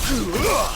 Get him!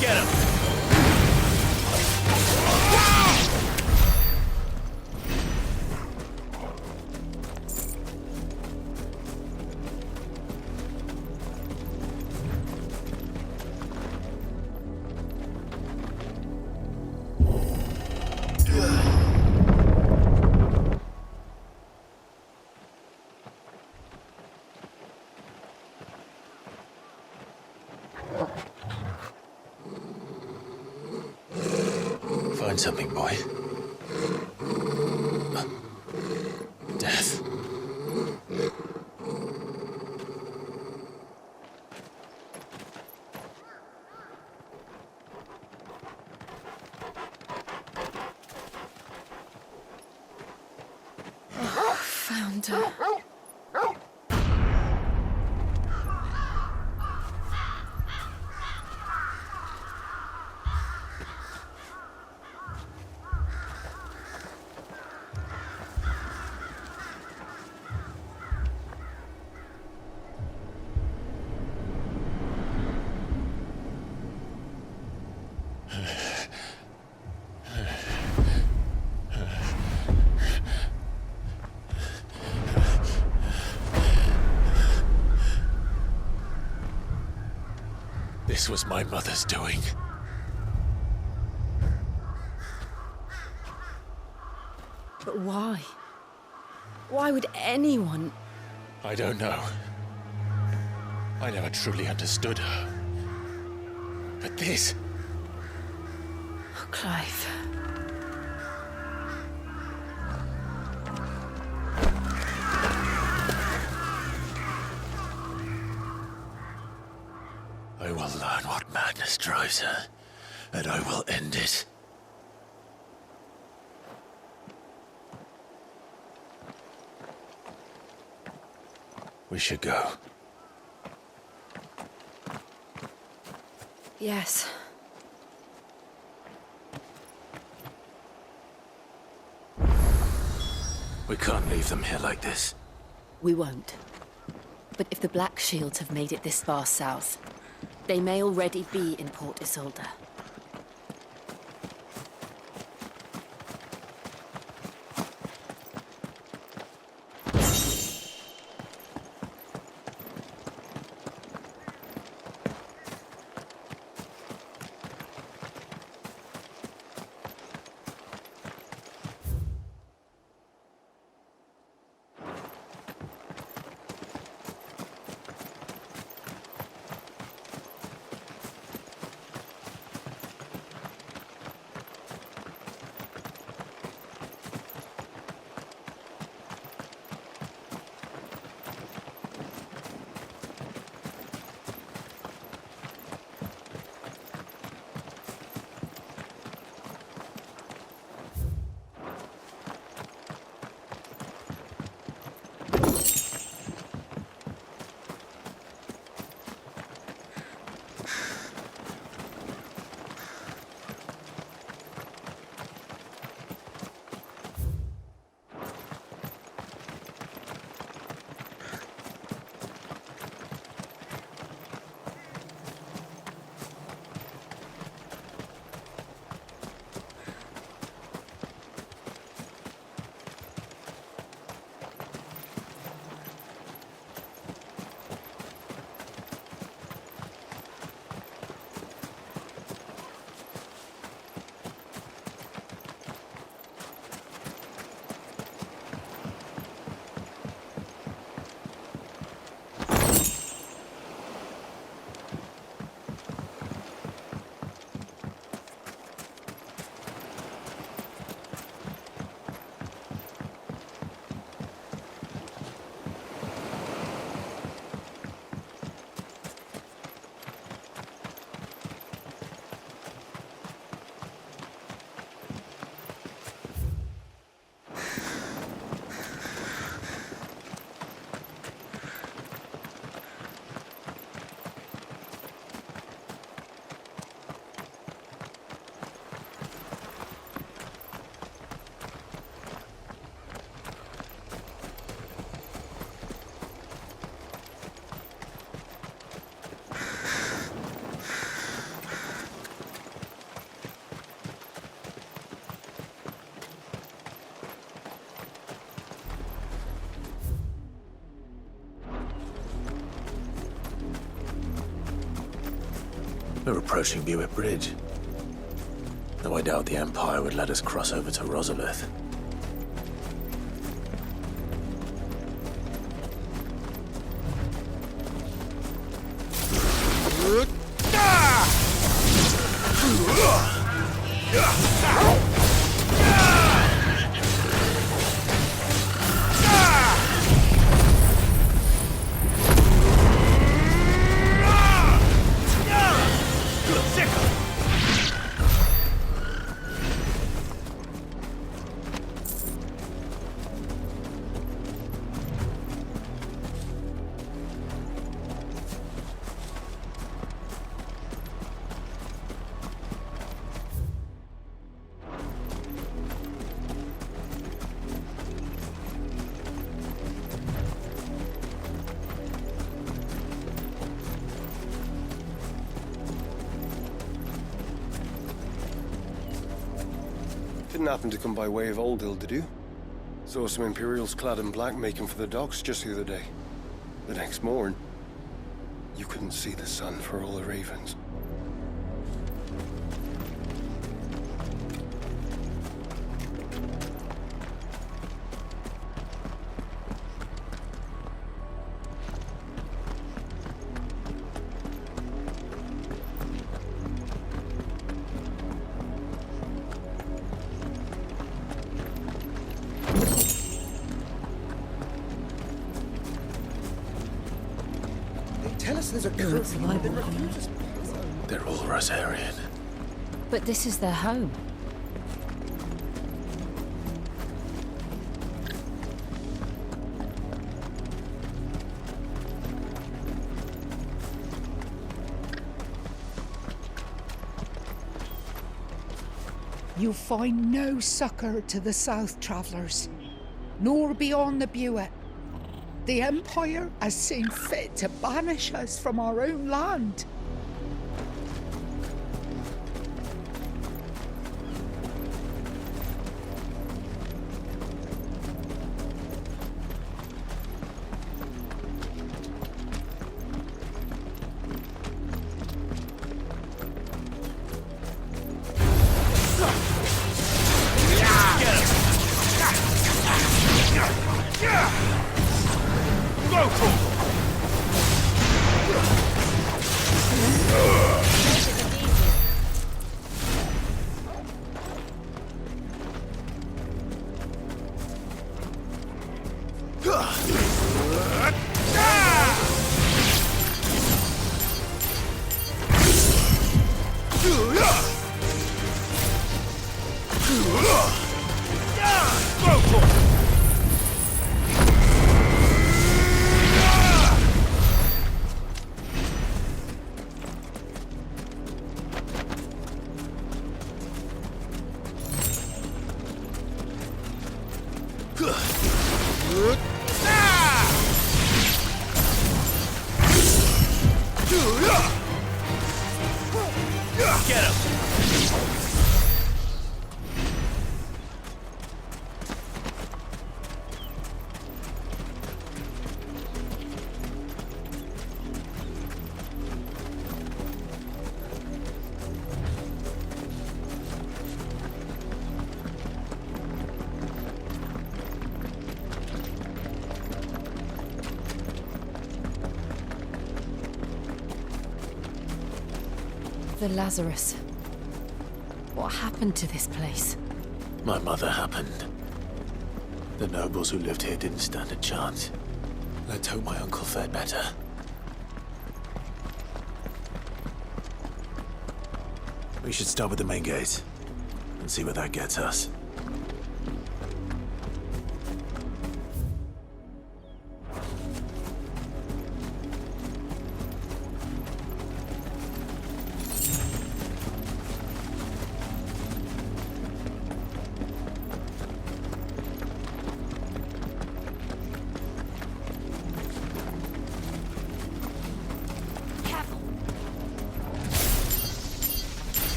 Get him! Find something, boy. Death. Found her. This was my mother's doing. But why? Why would anyone... I don't know. I never truly understood her. But this... Oh, Clive. I will learn what madness drives her, and I will end it. We should go. Yes. We can't leave them here like this. We won't. But if the Black Shields have made it this far south, they may already be in Port Isolde. We're approaching Buick Bridge. Though I doubt the Empire would let us cross over to Rosalith. Didn't happen to come by way of Old Hill, did you? Saw some Imperials clad in black making for the docks just the other day. The next morn, you couldn't see the sun for all the ravens. Tell us there's a curfew that refuses. They're all Rosarian. But this is their home. You find no succor to the south travellers, nor beyond the Buet. The Empire has seen fit to banish us from our own land. Get him! The Lazarus. What happened to this place? My mother happened. The nobles who lived here didn't stand a chance. Let's hope my uncle fared better. We should start with the main gate and see where that gets us.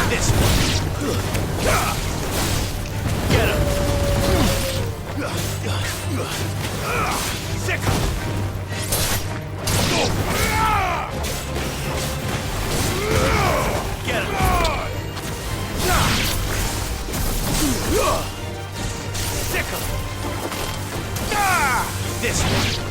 This one. Get him. Sick of Get him! Sick of this one!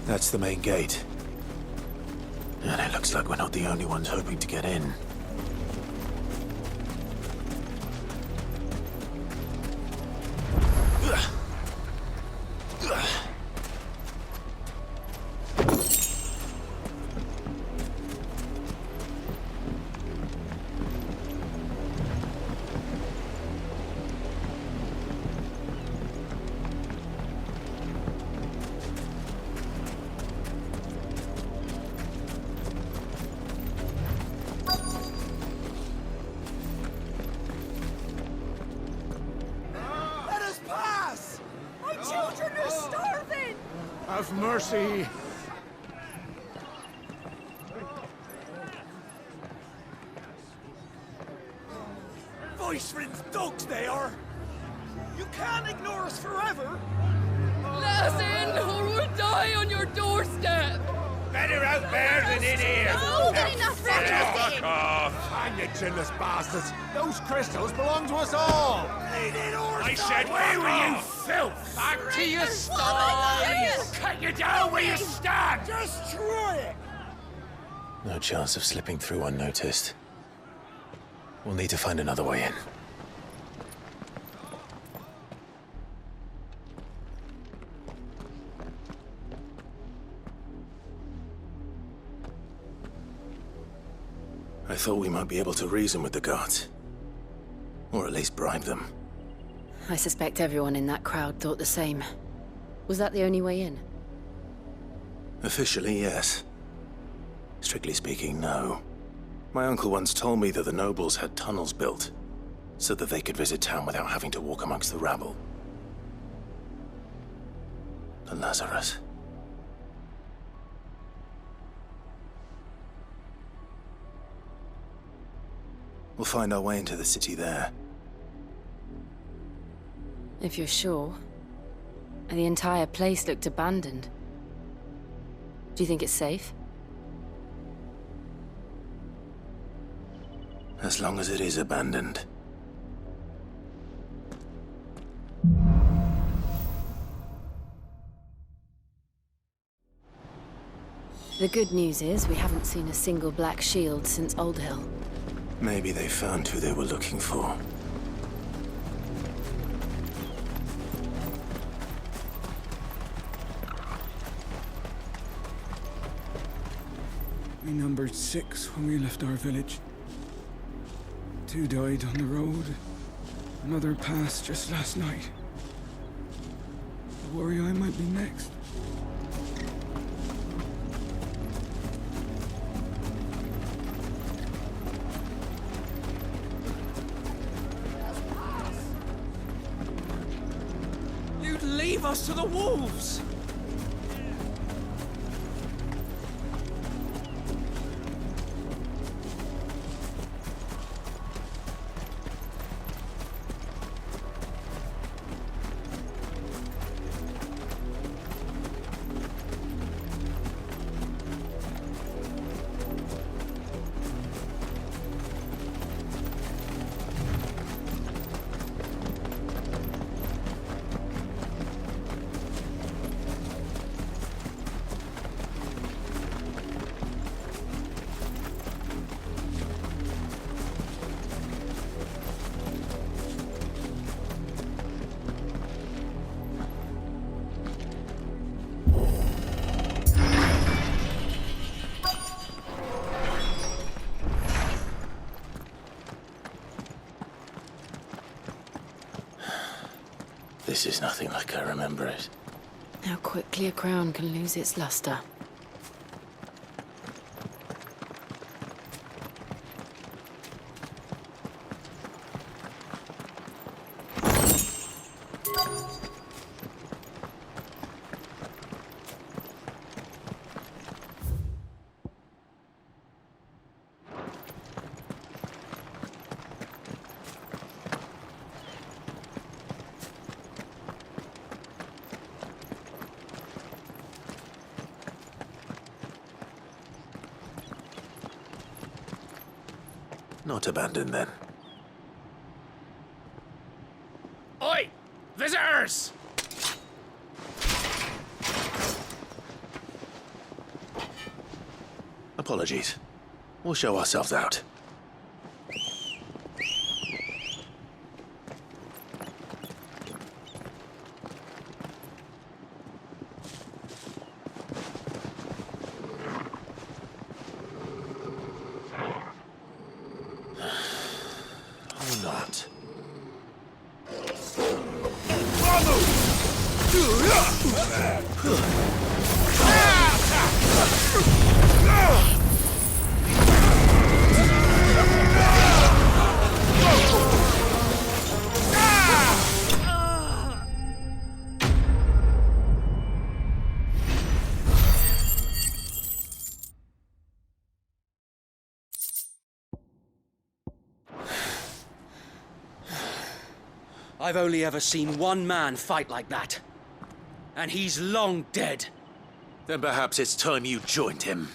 That's the main gate. And it looks like we're not the only ones hoping to get in. Have mercy. Voice-ridden dogs they are! You can't ignore us forever! Let us in, or we'll die on your doorstep! Better out there than in here. Oh, get enough for Fuck off! Hang you chinless bastards! Those crystals belong to us all! I said, where were you, filth? Back to your sties! Cut you down where you stand! Destroy it! No chance of slipping through unnoticed. We'll need to find another way in. I thought we might be able to reason with the guards. Or at least bribe them. I suspect everyone in that crowd thought the same. Was that the only way in? Officially, yes. Strictly speaking, no. My uncle once told me that the nobles had tunnels built, so that they could visit town without having to walk amongst the rabble. The Lazarus. We'll find our way into the city there. If you're sure. The entire place looked abandoned. Do you think it's safe? As long as it is abandoned. The good news is we haven't seen a single black shield since Old Hill. Maybe they found who they were looking for. We numbered 6 when we left our village. 2 died on the road. Another passed just last night. I worry I might be next. You'd leave us to the wolves! This is nothing like I remember it. How quickly a crown can lose its luster. Not abandoned, then. Oi! Visitors! Apologies. We'll show ourselves out. Or not. I've only ever seen one man fight like that. And he's long dead. Then perhaps it's time you joined him.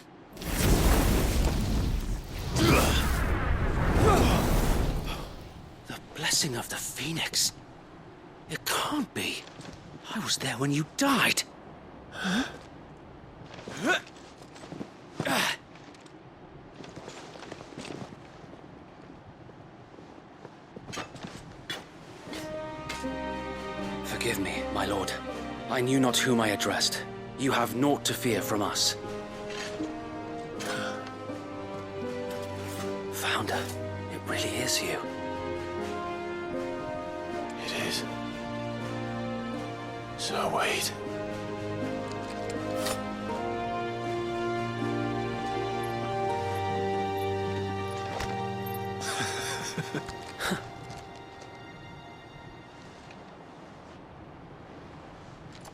The blessing of the Phoenix. It can't be. I was there when you died. Huh? Forgive me, my lord. I knew not whom I addressed. You have naught to fear from us. Founder, it really is you. It is. So wait.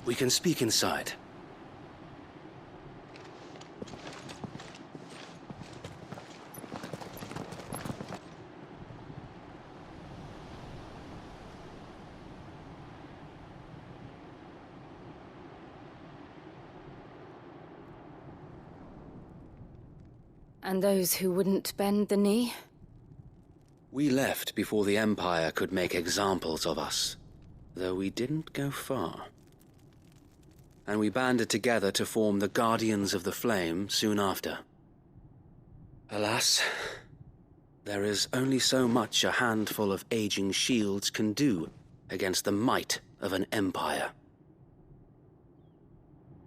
We can speak inside. And those who wouldn't bend the knee? We left before the Empire could make examples of us, though we didn't go far. And we banded together to form the Guardians of the Flame soon after. Alas, there is only so much a handful of aging shields can do against the might of an empire.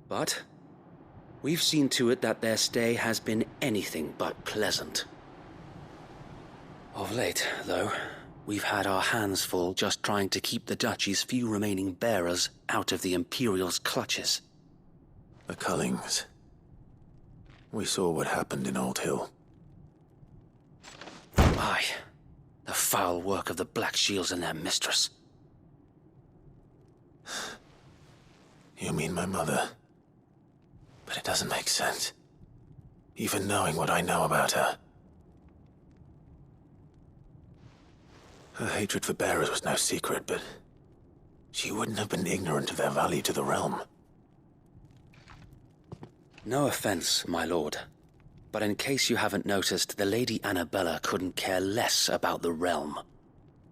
But we've seen to it that their stay has been anything but pleasant. Of late, though, we've had our hands full just trying to keep the Duchy's few remaining bearers out of the Imperial's clutches. The Cullings. We saw what happened in Old Hill. Aye, the foul work of the Black Shields and their mistress. You mean my mother? But it doesn't make sense. Even knowing what I know about her. Her hatred for bearers was no secret, but she wouldn't have been ignorant of their value to the realm. No offense, my lord, but in case you haven't noticed, the Lady Annabella couldn't care less about the realm.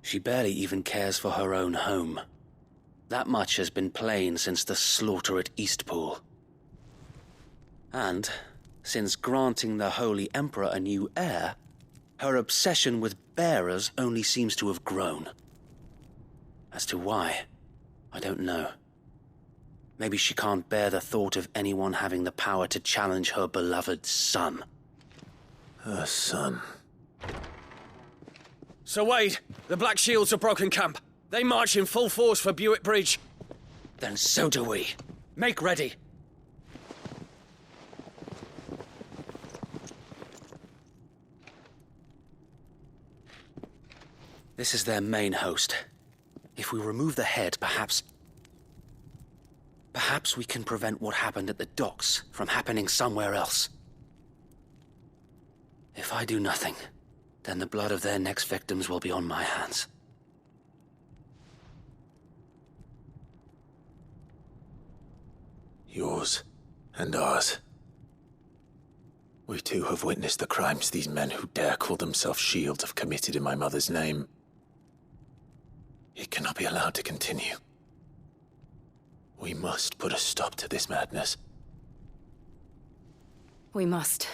She barely even cares for her own home. That much has been plain since the slaughter at Eastpool. And, since granting the Holy Emperor a new heir, her obsession with bearers only seems to have grown. As to why, I don't know. Maybe she can't bear the thought of anyone having the power to challenge her beloved son. Her son. Sir Wade, the Black Shields have broken camp. They march in full force for Buick Bridge. Then so do we. Make ready. This is their main host. If we remove the head, perhaps we can prevent what happened at the docks from happening somewhere else. If I do nothing, then the blood of their next victims will be on my hands. Yours and ours. We too have witnessed the crimes these men who dare call themselves Shield have committed in my mother's name. It cannot be allowed to continue. We must put a stop to this madness. We must.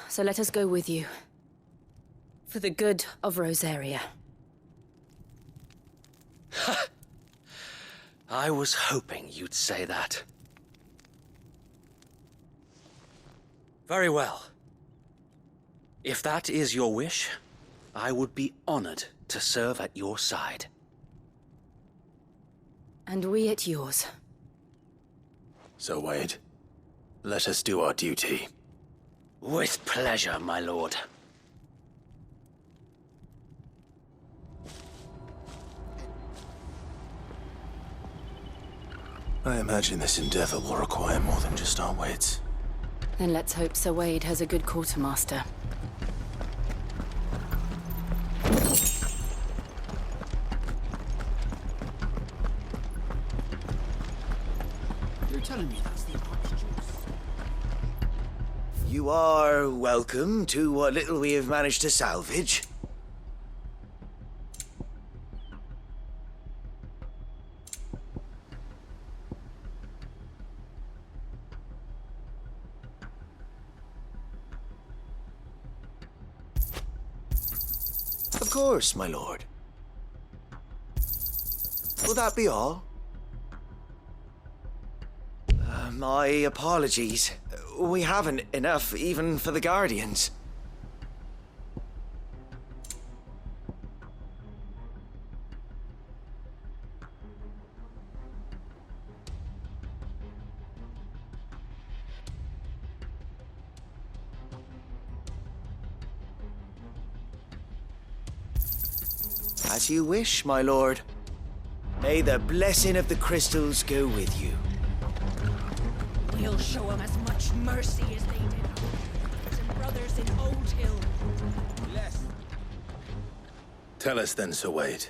So let us go with you. For the good of Rosaria. I was hoping you'd say that. Very well. If that is your wish, I would be honored to serve at your side. And we at yours. So, Wade, let us do our duty. With pleasure, my lord. I imagine this endeavor will require more than just our wits. Then let's hope Sir Wade has a good quartermaster. You're telling me that's the Archduke's? You are welcome to what little we have managed to salvage. Of course, my lord. Will that be all? My apologies. We haven't enough even for the Guardians. As you wish, my lord. May the blessing of the crystals go with you. We'll show them as much mercy as they did our sisters and brothers in Old Hill. Less. Tell us then, Sir Wade.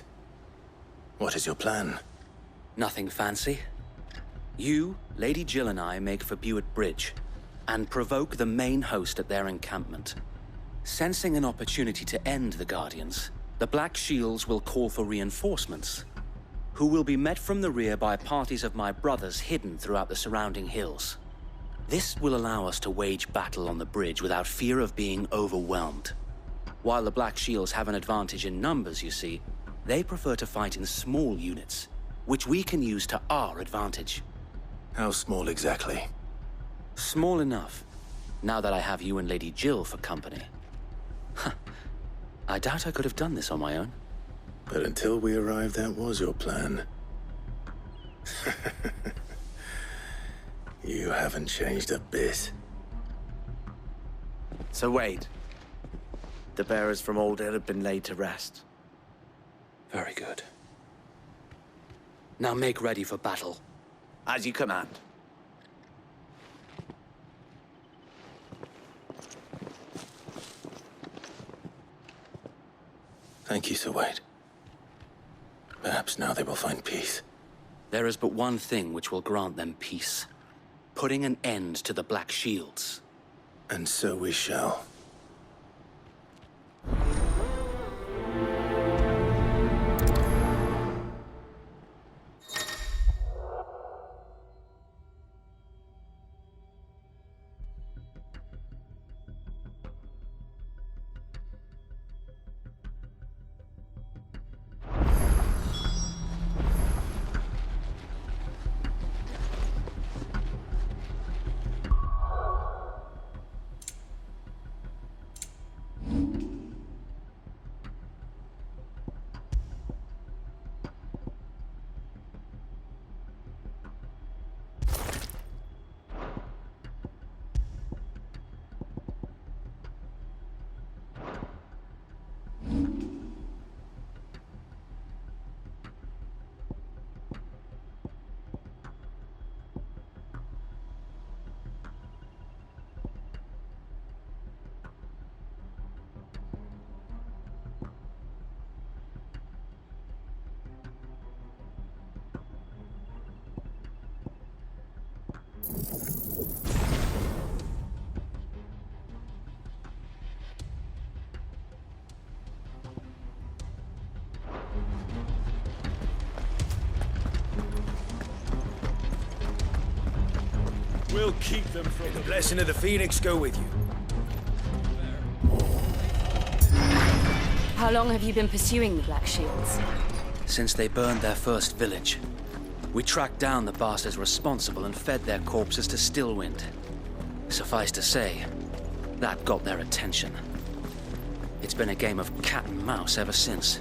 What is your plan? Nothing fancy. You, Lady Jill and I make for Buick Bridge and provoke the main host at their encampment. Sensing an opportunity to end the Guardians, the Black Shields will call for reinforcements, who will be met from the rear by parties of my brothers hidden throughout the surrounding hills. This will allow us to wage battle on the bridge without fear of being overwhelmed. While the Black Shields have an advantage in numbers, you see, they prefer to fight in small units, which we can use to our advantage. How small exactly? Small enough, now that I have you and Lady Jill for company. I doubt I could have done this on my own. But until we arrived, that was your plan. You haven't changed a bit. So Wade, the bearers from Old Hill have been laid to rest. Very good. Now make ready for battle. As you command. Thank you, Sir Wade. Perhaps now they will find peace. There is but one thing which will grant them peace. Putting an end to the Black Shields. And so we shall. We'll keep them from May the blessing of the Phoenix go with you. How long have you been pursuing the Black Shields? Since they burned their first village, we tracked down the bastards responsible and fed their corpses to Stillwind. Suffice to say, that got their attention. It's been a game of cat and mouse ever since.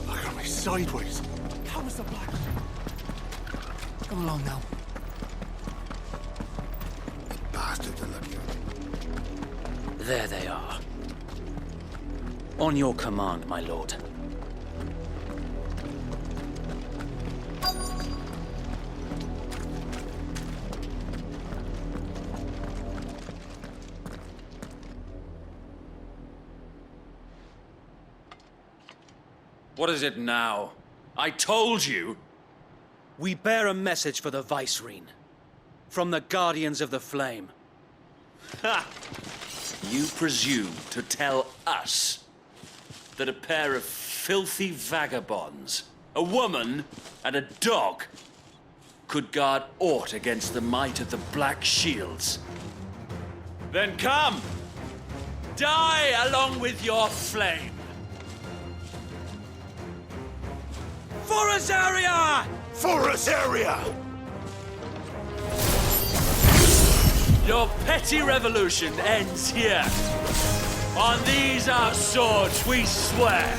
Look at me sideways. How was the black? Come along now. Bastards are lucky. There they are. On your command, my lord. What is it now? I told you! We bear a message for the Vicereine. From the Guardians of the Flame. Ha! You presume to tell us that a pair of filthy vagabonds, a woman and a dog, could guard aught against the might of the Black Shields? Then come! Die along with your flame! For Azaria! For Azaria! Your petty revolution ends here. On these our swords we swear.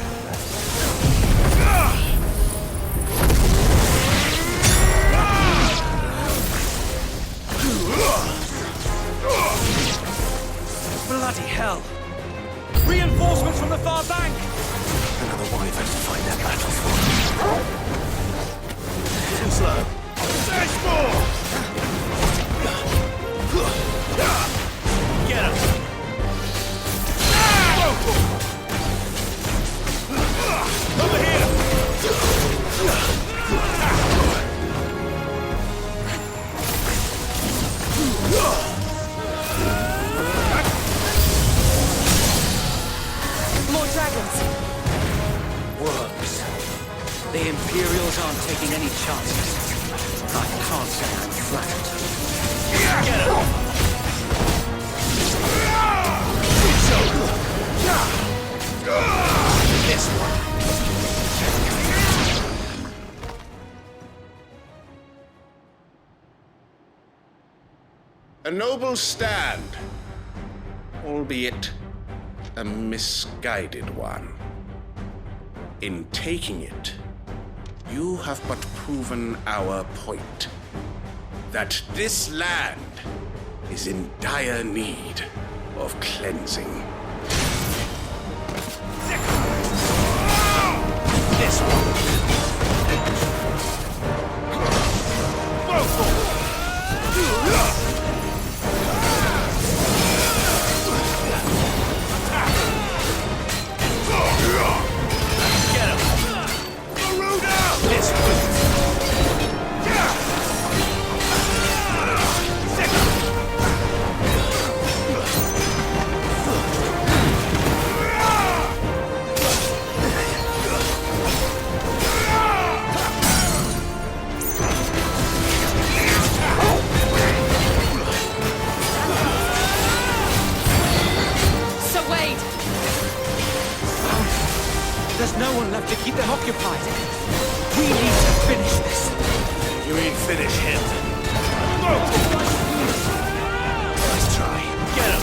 Bloody hell! Reinforcements from the far bank! Another wyvern to fight their battle for. Too slow. There's more! Get him! Over here! More dragons! Works. The Imperials aren't taking any chances. I can't say I'm flattered. Get him! This one. A noble stand, albeit a misguided one. In taking it, you have but proven our point. That this land is in dire need of cleansing. This one. Get him! Garuda! This one. There's no one left to keep them occupied. We need to finish this. You mean finish him? Nice try. Get him!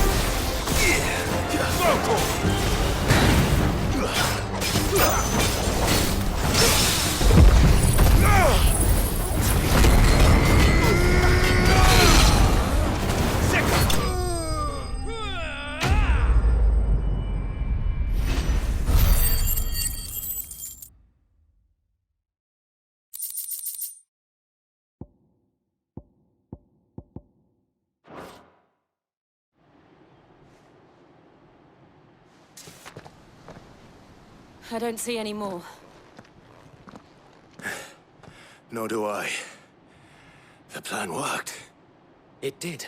I don't see any more. Nor do I. plan worked. It did.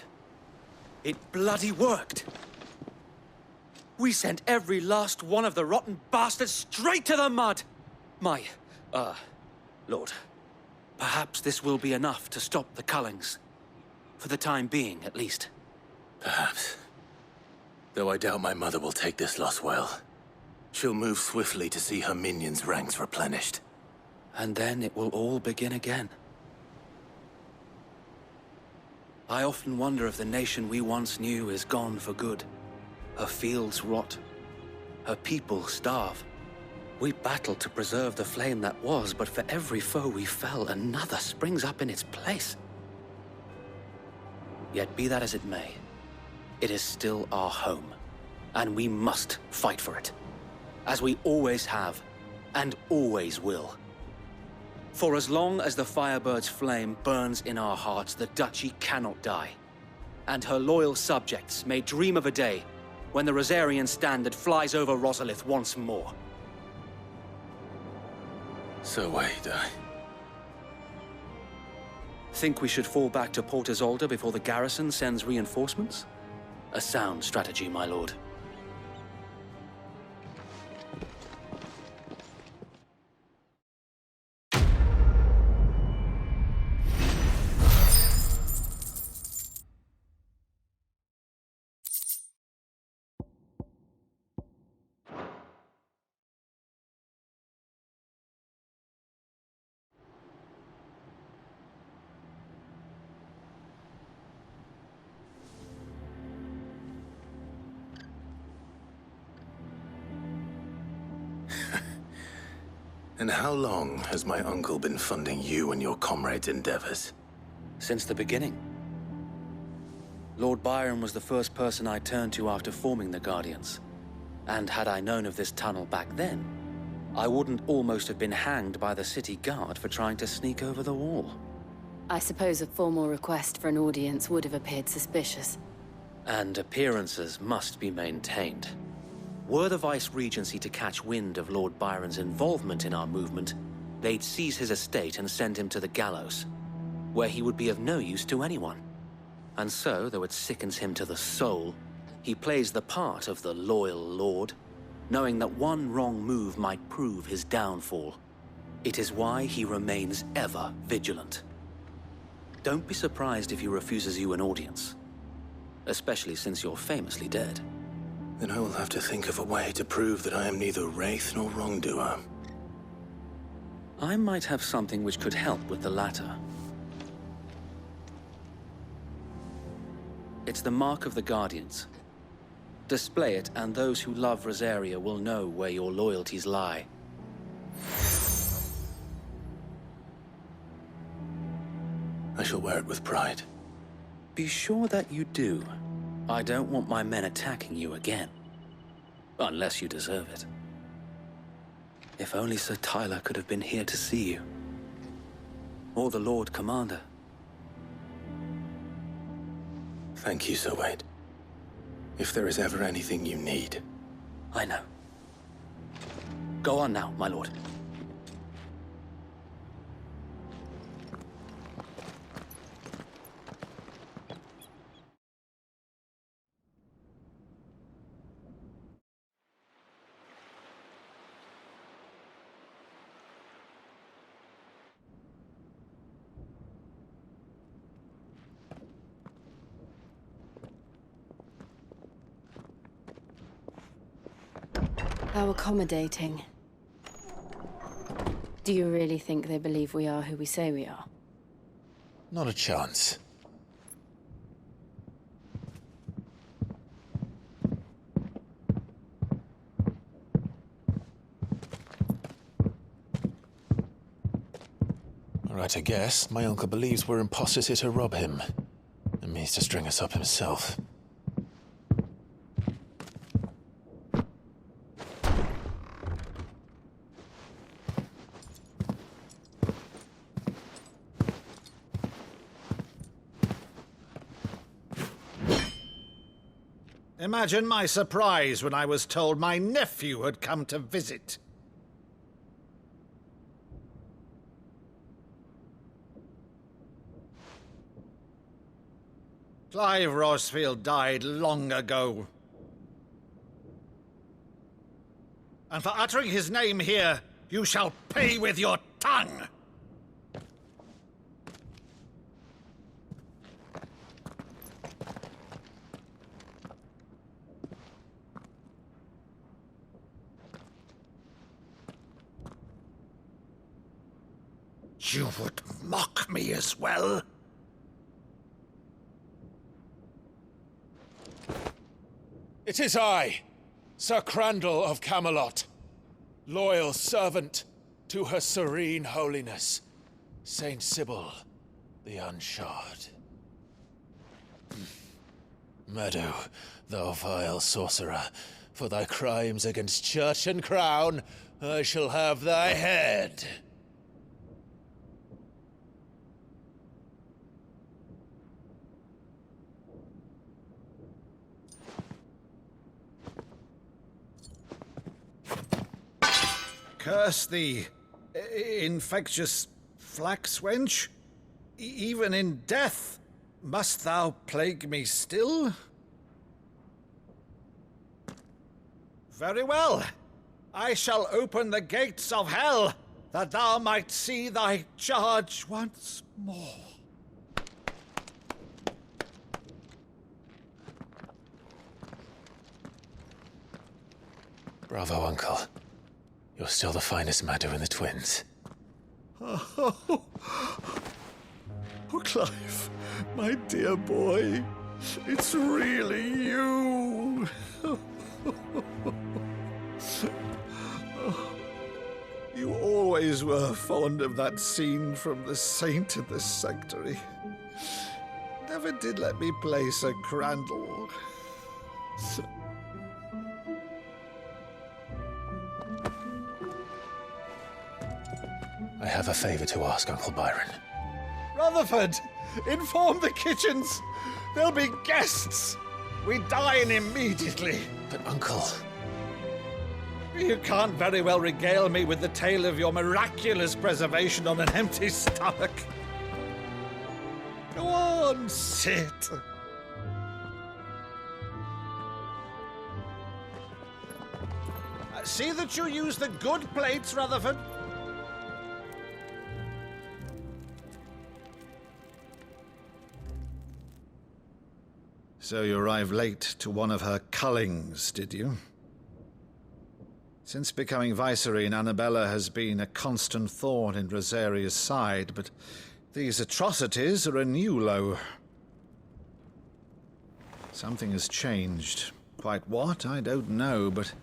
It bloody worked. We sent every last one of the rotten bastards straight to the mud! My, Lord, perhaps this will be enough to stop the Cullings. For the time being, at least. Perhaps. Though I doubt my mother will take this loss well. She'll move swiftly to see her minions' ranks replenished. And then it will all begin again. I often wonder if the nation we once knew is gone for good. Her fields rot. Her people starve. We battled to preserve the flame that was, but for every foe we fell, another springs up in its place. Yet be that as it may, it is still our home, and we must fight for it, as we always have, and always will. For as long as the Firebird's flame burns in our hearts, the Duchy cannot die, and her loyal subjects may dream of a day when the Rosarian standard flies over Rosalith once more. So wait, Think we should fall back to Port Isolde before the garrison sends reinforcements? A sound strategy, my lord. And how long has my uncle been funding you and your comrades' endeavors? Since the beginning. Lord Byron was the first person I turned to after forming the Guardians. And had I known of this tunnel back then, I wouldn't almost have been hanged by the city guard for trying to sneak over the wall. I suppose a formal request for an audience would have appeared suspicious. And appearances must be maintained. Were the Vice-Regency to catch wind of Lord Byron's involvement in our movement, they'd seize his estate and send him to the gallows, where he would be of no use to anyone. And so, though it sickens him to the soul, he plays the part of the loyal lord, knowing that one wrong move might prove his downfall. It is why he remains ever vigilant. Don't be surprised if he refuses you an audience, especially since you're famously dead. Then I will have to think of a way to prove that I am neither wraith nor wrongdoer. I might have something which could help with the latter. It's the mark of the Guardians. Display it, and those who love Rosaria will know where your loyalties lie. I shall wear it with pride. Be sure that you do. I don't want my men attacking you again. Unless you deserve it. If only Sir Tyler could have been here to see you. Or the Lord Commander. Thank you, Sir Wade. If there is ever anything you need. I know. Go on now, my lord. How accommodating. Do you really think they believe we are who we say we are? Not a chance. All right, I guess. My uncle believes we're imposters here to rob him. And means to string us up himself. Imagine my surprise when I was told my nephew had come to visit. Clive Rossfield died long ago. And for uttering his name here, you shall pay with your tongue! You would mock me as well? It is I, Sir Crandall of Camelot, loyal servant to Her Serene Holiness, Saint Sybil the Unshod. Meadow, thou vile sorcerer, for thy crimes against church and crown, I shall have thy head. Curse thee, infectious flax wench. Even in death, must thou plague me still? Very well. I shall open the gates of hell, that thou might see thy charge once more. Bravo, Uncle. You're still the finest Maddu in the twins. Oh, Clive, my dear boy, it's really you. You always were fond of that scene from The Saint in the Sanctuary. Never did let me play Sir Crandall. I have a favor to ask, Uncle Byron. Rutherford, inform the kitchens. There'll be guests. We dine immediately. But, Uncle... You can't very well regale me with the tale of your miraculous preservation on an empty stomach. Go on, sit. See that you use the good plates, Rutherford. So you arrived late to one of her cullings, did you? Since becoming Vicereine, Annabella has been a constant thorn in Rosaria's side, but these atrocities are a new low. Something has changed. Quite what, I don't know, but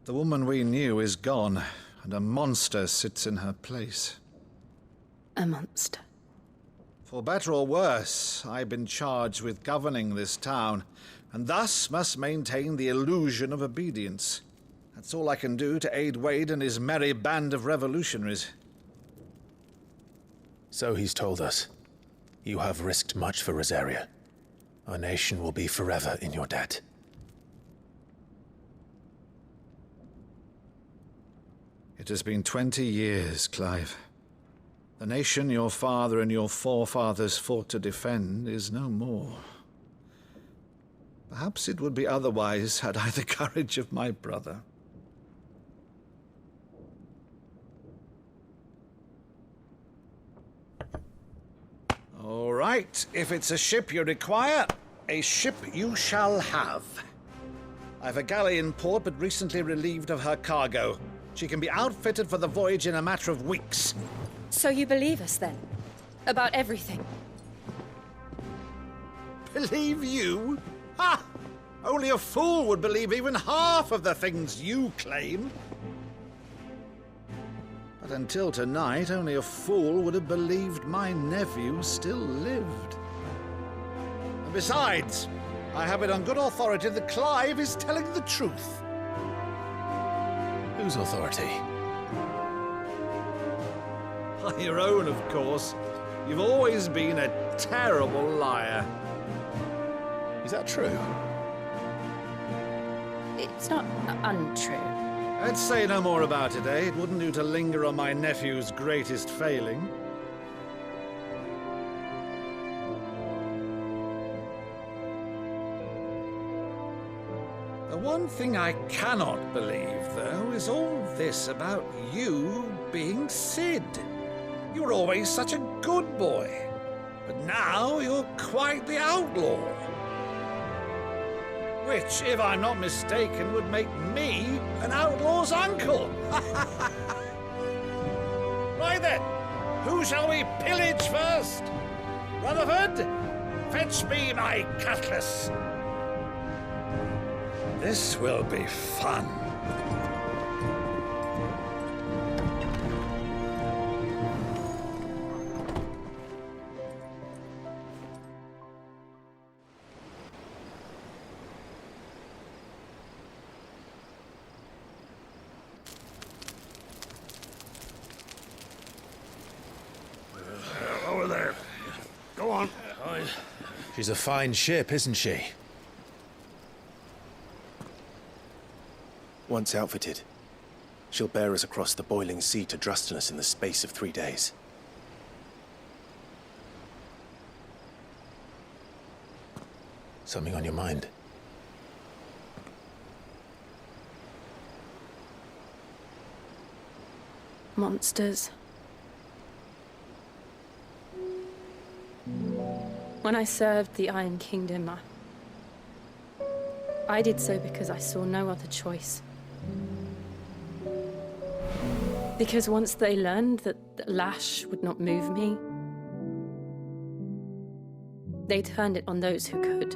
the woman we knew is gone, and a monster sits in her place. A monster? For better or worse, I've been charged with governing this town, and thus must maintain the illusion of obedience. That's all I can do to aid Wade and his merry band of revolutionaries. So he's told us. You have risked much for Rosaria. Our nation will be forever in your debt. It has been 20 years, Clive. The nation your father and your forefathers fought to defend is no more. Perhaps it would be otherwise had I the courage of my brother. All right, if it's a ship you require, a ship you shall have. I've a galley in port, but recently relieved of her cargo. She can be outfitted for the voyage in a matter of weeks. So you believe us, then? About everything? Believe you? Ha! Only a fool would believe even half of the things you claim. But until tonight, only a fool would have believed my nephew still lived. And besides, I have it on good authority that Clive is telling the truth. Whose authority? Your own, of course. You've always been a terrible liar. Is that true? It's not untrue. Let's say no more about it, eh? It wouldn't do to linger on my nephew's greatest failing. one thing I cannot believe, though, is all this about you being Sid. You were always such a good boy, but now you're quite the outlaw. Which, if I'm not mistaken, would make me an outlaw's uncle. Right then, who shall we pillage first? Rutherford, fetch me my cutlass. This will be fun. Over there. Go on. She's a fine ship, isn't she? Once outfitted, she'll bear us across the boiling sea to Drustinus in the space of 3 days. Something on your mind? Monsters. When I served the Iron Kingdom, I did so because I saw no other choice. Because once they learned that the lash would not move me, they turned it on those who could.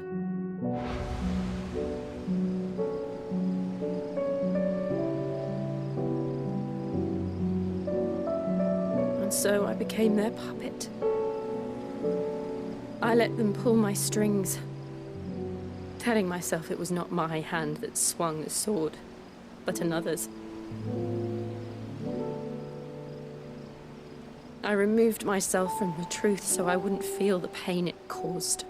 And so I became their puppet. I let them pull my strings, telling myself it was not my hand that swung the sword, but another's. I removed myself from the truth so I wouldn't feel the pain it caused.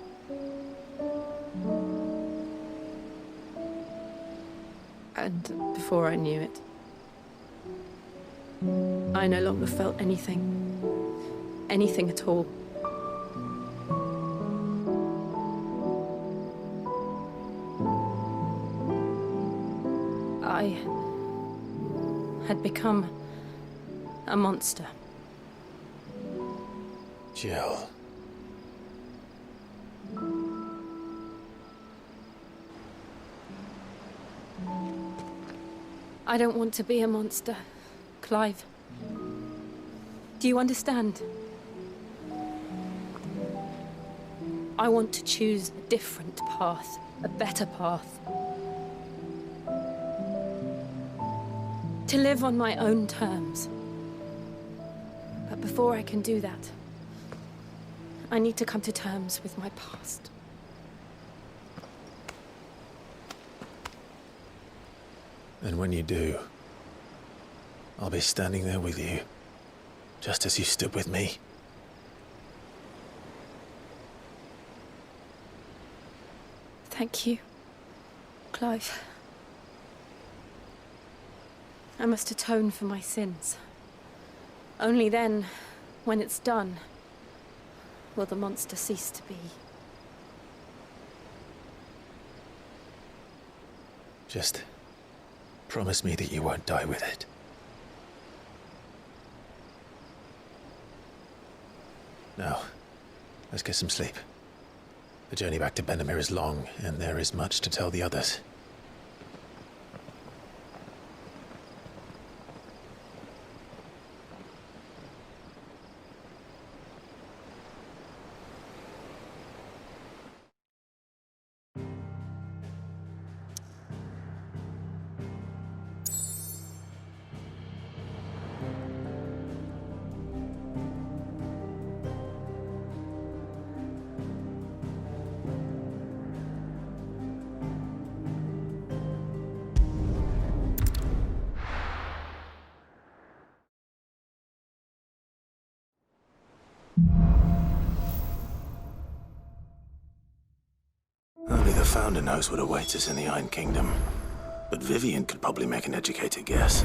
And before I knew it, I no longer felt anything at all. I had become a monster. Jill. I don't want to be a monster, Clive. Do you understand? I want to choose a different path, a better path. To live on my own terms. But before I can do that, I need to come to terms with my past. And when you do, I'll be standing there with you, just as you stood with me. Thank you, Clive. I must atone for my sins. Only then, when it's done, will the monster cease to be. Just promise me that you won't die with it. Now, let's get some sleep. The journey back to Benamir is long, and there is much to tell the others. Only the Founder knows what awaits us in the Iron Kingdom. But Vivian could probably make an educated guess.